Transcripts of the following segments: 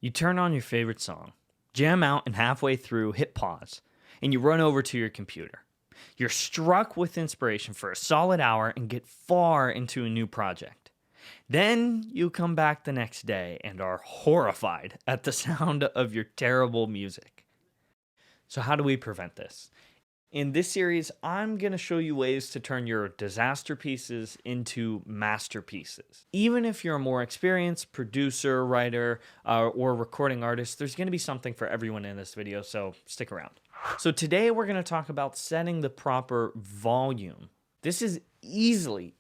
You turn on your favorite song, jam out, and halfway through hit pause, and you run over to your computer. You're struck with inspiration for a solid hour and get far into a new project. Then you come back the next day and are horrified at the sound of your terrible music. So how do we prevent this? In this series, I'm going to show you ways to turn your disaster pieces into masterpieces. Even if you're a more experienced producer, writer, or recording artist, there's going to be something for everyone in this video, so stick around. So today we're going to talk about setting the proper volume. This is easily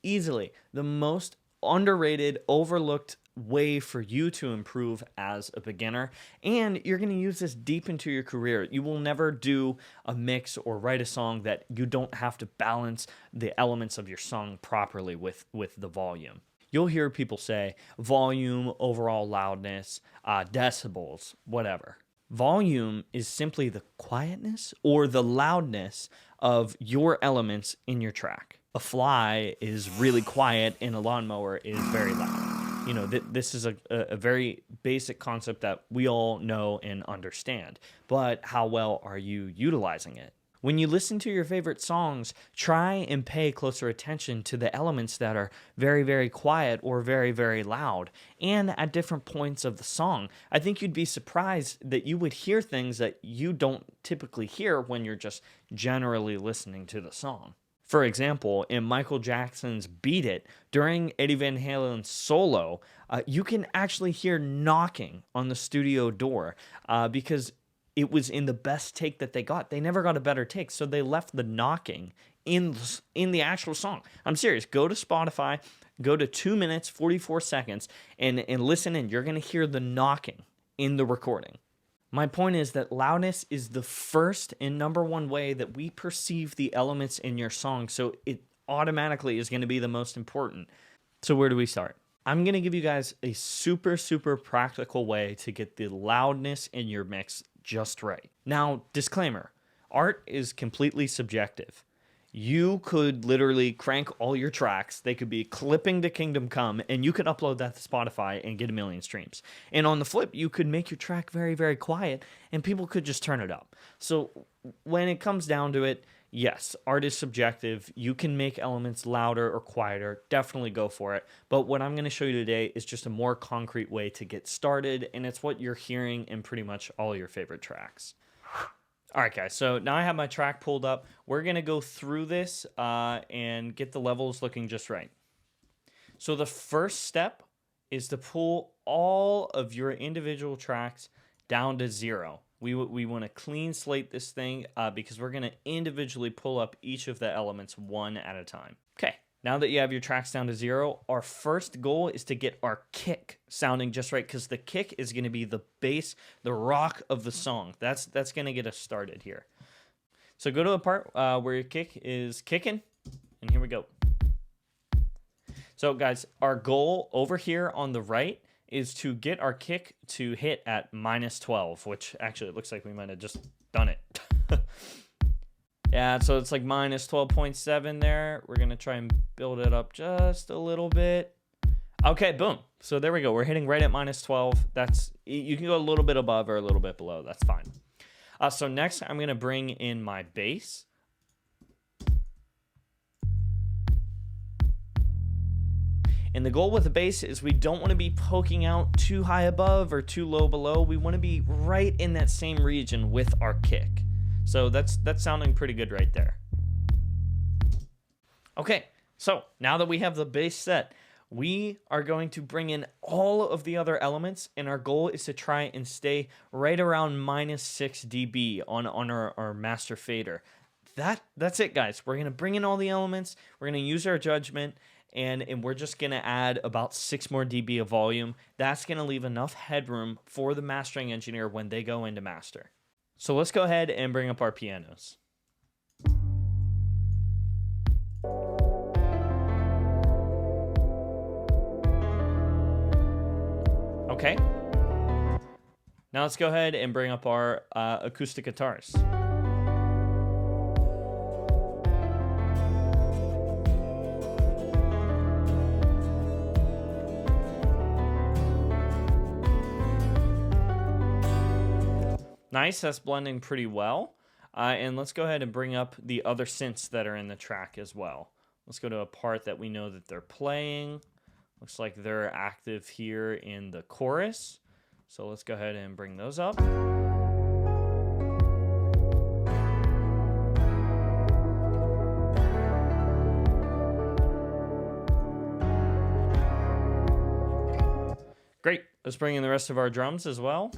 the most underrated, overlooked way for you to improve as a beginner, and you're going to use this deep into your career. You will never do a mix or write a song that you don't have to balance the elements of your song properly with the volume. You'll hear people say volume, overall loudness, decibels, whatever. Volume is simply the quietness or the loudness of your elements in your track. A fly is really quiet and a lawnmower is very loud. You know, this is a very basic concept that we all know and understand, but how well are you utilizing it? When you listen to your favorite songs, try and pay closer attention to the elements that are very, very quiet or very, very loud, and at different points of the song. I think you'd be surprised that you would hear things that you don't typically hear when you're just generally listening to the song. For example, in Michael Jackson's Beat It, during Eddie Van Halen's solo, you can actually hear knocking on the studio door because it was in the best take that they got. They never got a better take, so they left the knocking in the actual song. I'm serious. Go to Spotify, go to 2 minutes, 44 seconds, and listen in. You're going to hear the knocking in the recording. My point is that loudness is the first and number one way that we perceive the elements in your song, so it automatically is going to be the most important. So where do we start? I'm going to give you guys a super practical way to get the loudness in your mix just right. Now, disclaimer, art is completely subjective. You could literally crank all your tracks. They could be clipping to Kingdom Come, and you could upload that to Spotify and get 1 million streams. And on the flip, you could make your track very, very quiet, and people could just turn it up. So when it comes down to it, yes, art is subjective. You can make elements louder or quieter. Definitely go for it. But what I'm going to show you today is just a more concrete way to get started, and it's what you're hearing in pretty much all your favorite tracks. All right, guys, so now I have my track pulled up. We're going to go through this and get the levels looking just right. So the first step is to pull all of your individual tracks down to 0. We want to clean slate this thing because we're going to individually pull up each of the elements one at a time. Okay. Now that you have your tracks down to 0, our first goal is to get our kick sounding just right, because the kick is going to be the bass, the rock of the song. That's going to get us started here. So go to the part where your kick is kicking, and here we go. So guys, our goal over here on the right is to get our kick to hit at -12, which actually it looks like we might have just done it. Yeah, so it's like -12.7 there. We're going to try and build it up just a little bit. Okay, boom. So there we go. We're hitting right at -12. You can go a little bit above or a little bit below. That's fine. So next, I'm going to bring in my bass. And the goal with the bass is we don't want to be poking out too high above or too low below. We want to be right in that same region with our kick. So that's sounding pretty good right there. Okay, so now that we have the bass set, we are going to bring in all of the other elements, and our goal is to try and stay right around -6 dB on our master fader. That's it, guys. We're going to bring in all the elements, we're going to use our judgment, and we're just going to add about 6 more dB of volume. That's going to leave enough headroom for the mastering engineer when they go into master. So let's go ahead and bring up our pianos. Okay. Now let's go ahead and bring up our acoustic guitars. Nice, that's blending pretty well. And let's go ahead and bring up the other synths that are in the track as well. Let's go to a part that we know that they're playing. Looks like they're active here in the chorus. So let's go ahead and bring those up. Great. Let's bring in the rest of our drums as well.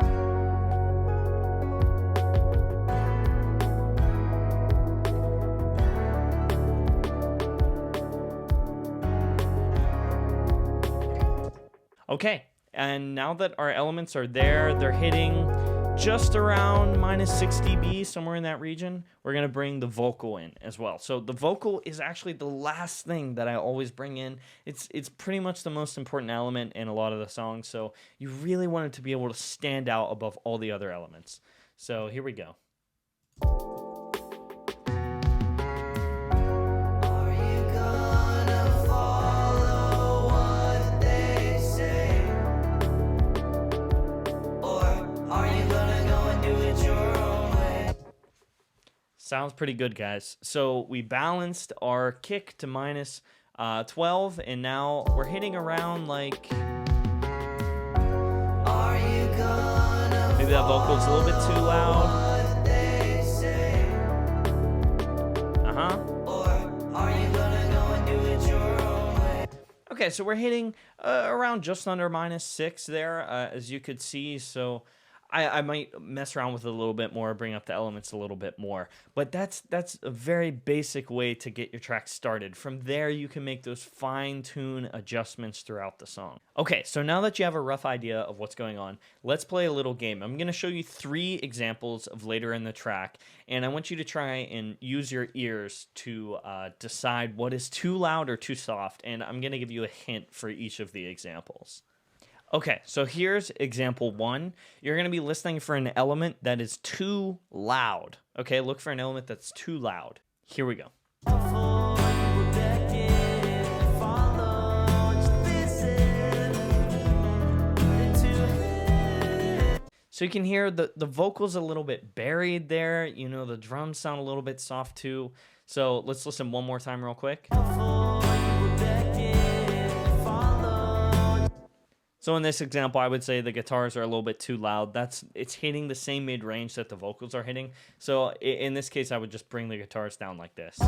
Okay, and now that our elements are there, they're hitting just around minus 6 dB, somewhere in that region. We're going to bring the vocal in as well. So the vocal is actually the last thing that I always bring in. It's pretty much the most important element in a lot of the songs, so you really want it to be able to stand out above all the other elements. So here we go. Sounds pretty good, guys. So we balanced our kick to minus 12, and now we're hitting around like... Maybe that vocal's a little bit too loud. Okay, so we're hitting around just under minus 6 there, as you could see. So I might mess around with it a little bit more, bring up the elements a little bit more. But that's a very basic way to get your track started. From there, you can make those fine-tune adjustments throughout the song. Okay, so now that you have a rough idea of what's going on, let's play a little game. I'm going to show you 3 examples of later in the track, and I want you to try and use your ears to decide what is too loud or too soft, and I'm going to give you a hint for each of the examples. Okay, so here's example 1. You're going to be listening for an element that is too loud. Okay, look for an element that's too loud. Here we go. So you can hear the vocals a little bit buried there. You know, the drums sound a little bit soft too. So let's listen one more time real quick. So in this example, I would say the guitars are a little bit too loud. It's hitting the same mid-range that the vocals are hitting. So in this case, I would just bring the guitars down like this.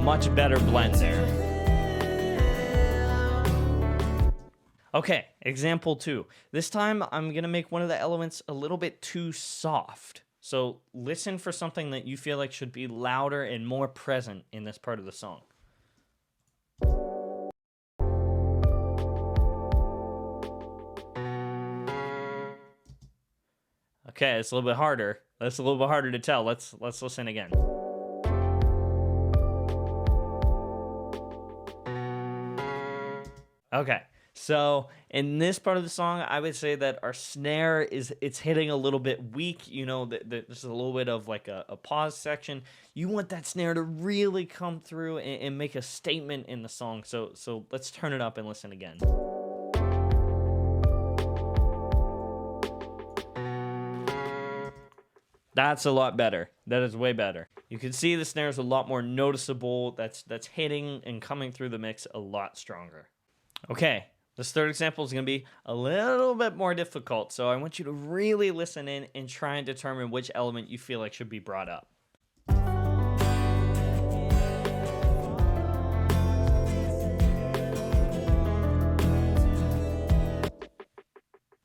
Much better blend there. Okay, example 2. This time, I'm going to make one of the elements a little bit too soft. So listen for something that you feel like should be louder and more present in this part of the song. Okay, it's a little bit harder. That's a little bit harder to tell. Let's listen again. Okay. So in this part of the song, I would say that our snare it's hitting a little bit weak. You know, there's a little bit of like a pause section. You want that snare to really come through and make a statement in the song. So let's turn it up and listen again. That's a lot better. That is way better. You can see the snare is a lot more noticeable. That's hitting and coming through the mix a lot stronger. Okay. This third example is going to be a little bit more difficult, so I want you to really listen in and try and determine which element you feel like should be brought up.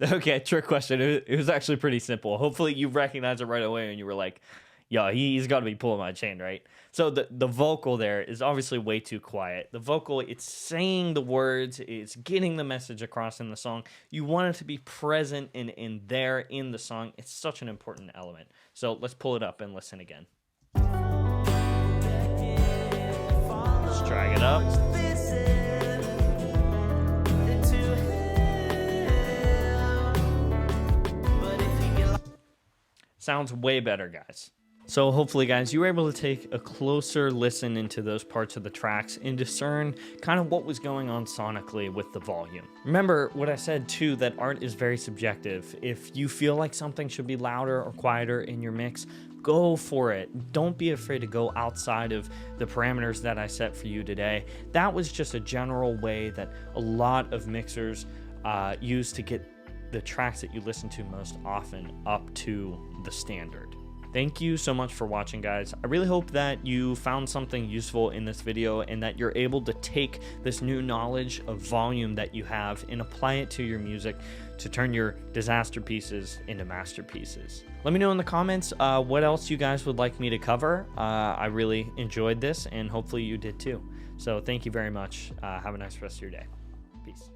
Okay, trick question. It was actually pretty simple. Hopefully you recognize it right away and you were like, yo, he's got to be pulling my chain, right? So the vocal there is obviously way too quiet. The vocal, it's saying the words, it's getting the message across in the song. You want it to be present in there in the song. It's such an important element. So let's pull it up and listen again. Let's drag it up. Sounds way better, guys. So hopefully, guys, you were able to take a closer listen into those parts of the tracks and discern kind of what was going on sonically with the volume. Remember what I said too, that art is very subjective. If you feel like something should be louder or quieter in your mix, go for it. Don't be afraid to go outside of the parameters that I set for you today. That was just a general way that a lot of mixers use to get the tracks that you listen to most often up to the standard. Thank you so much for watching, guys. I really hope that you found something useful in this video and that you're able to take this new knowledge of volume that you have and apply it to your music to turn your disaster pieces into masterpieces. Let me know in the comments what else you guys would like me to cover. I really enjoyed this, and hopefully you did too. So thank you very much. Have a nice rest of your day. Peace.